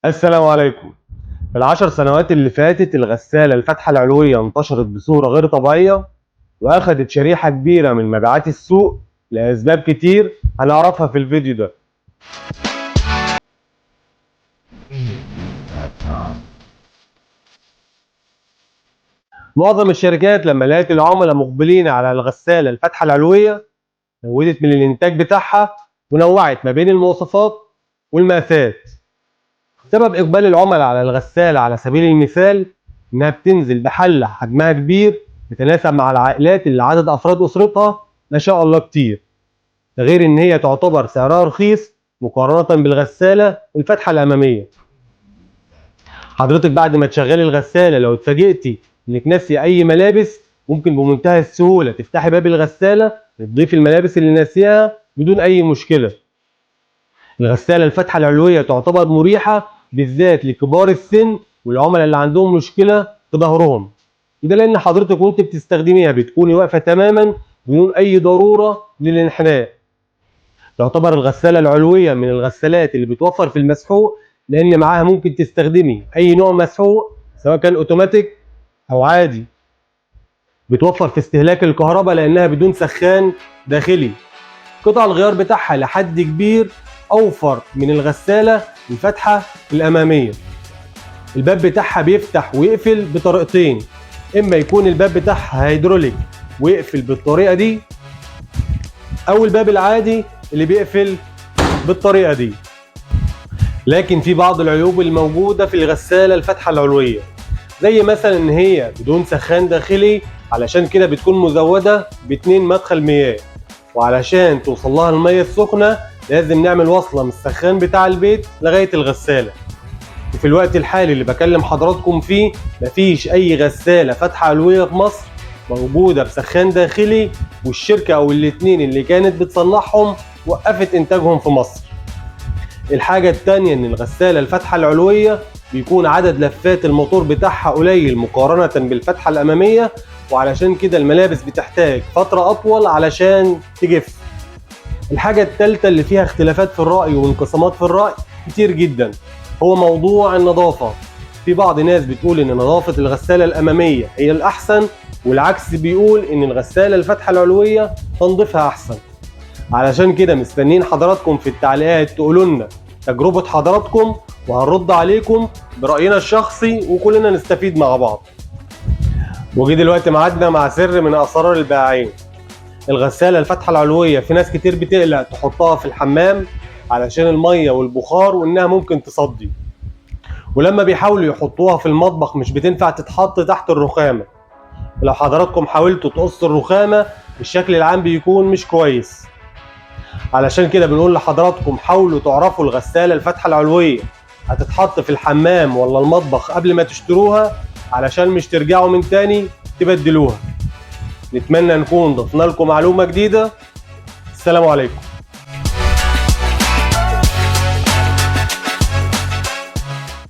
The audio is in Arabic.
السلام عليكم. في العشر سنوات اللي فاتت الغسالة الفتحة العلوية انتشرت بصورة غير طبيعية وأخدت شريحة كبيرة من مبيعات السوق لأسباب كتير هنعرفها في الفيديو ده. معظم الشركات لما لقت العملاء مقبلين على الغسالة الفتحة العلوية زودت من الإنتاج بتاعها ونوعت ما بين المواصفات والمقاسات. سبب إقبال العملاء على الغسالة على سبيل المثال إنها بتنزل بحلة حجمها كبير بتناسب مع العائلات اللي عدد أفراد أسرتها ما شاء الله كتير، ده غير إن هي تعتبر سعرها رخيص مقارنة بالغسالة الفتحة الأمامية. حضرتك بعد ما تشغلي الغسالة لو اتفاجئتي إنك ناسية أي ملابس ممكن بمنتهى السهولة تفتحي باب الغسالة تضيفي الملابس اللي ناسياها بدون أي مشكلة. الغسالة الفتحة العلوية تعتبر مريحة بالذات لكبار السن والعملاء اللي عندهم مشكلة في ظهرهم، وده لأن حضرتك وأنت بتستخدميها بتكوني واقفة تماما بدون أي ضرورة للانحناء. تعتبر الغسالة العلوية من الغسالات اللي بتوفر في المسحوق لأن معاها ممكن تستخدمي أي نوع مسحوق سواء كان أوتوماتيك أو عادي. بتوفر في استهلاك الكهرباء لأنها بدون سخان داخلي. قطع الغيار بتاعها لحد كبير أوفر من الغسالة الفتحة الأمامية. الباب بتاعها بيفتح ويقفل بطريقتين، إما يكون الباب بتاعها هيدروليك ويقفل بالطريقة دي، أو الباب العادي اللي بيقفل بالطريقة دي. لكن في بعض العيوب الموجودة في الغسالة الفتحة العلوية، زي مثلا إن هي بدون سخان داخلي، علشان كده بتكون مزودة باتنين مدخل مياه، وعلشان توصل لها المية السخنة لازم نعمل وصلة من السخان بتاع البيت لغاية الغسالة. وفي الوقت الحالي اللي بكلم حضراتكم فيه مفيش أي غسالة فتحة علوية في مصر موجودة بسخان داخلي، والشركة أو الاتنين اللي كانت بتصنعهم وقفت إنتاجهم في مصر. الحاجة التانية إن الغسالة الفتحة العلوية بيكون عدد لفات الموتور بتاعها قليل مقارنة بالفتحة الأمامية، وعلشان كده الملابس بتحتاج فترة أطول علشان تجف. الحاجة التالتة اللي فيها اختلافات في الرأي وانقسامات في الرأي كتير جدا هو موضوع النظافة. في بعض ناس بتقول إن نظافة الغسالة الأمامية هي الأحسن، والعكس بيقول إن الغسالة الفتحة العلوية تنظيفها أحسن. علشان كده مستنين حضراتكم في التعليقات تقولوا لنا تجربة حضراتكم وهنرد عليكم برأينا الشخصي وكلنا نستفيد مع بعض. وجي دلوقتي ميعادنا مع سر من أسرار البائعين. الغسالة الفتحة العلوية في ناس كتير بتقلق تحطها في الحمام علشان المية والبخار وإنها ممكن تصدي، ولما بيحاولوا يحطوها في المطبخ مش بتنفع تتحط تحت الرخامة. ولو حضراتكم حاولتوا تقصوا الرخامة الشكل العام بيكون مش كويس. علشان كده بنقول لحضراتكم حاولوا تعرفوا الغسالة الفتحة العلوية هتتحط في الحمام ولا المطبخ قبل ما تشتروها، علشان مش ترجعوا من تاني تبدلوها. نتمنى نكون ضفنا لكم معلومة جديدة. السلام عليكم.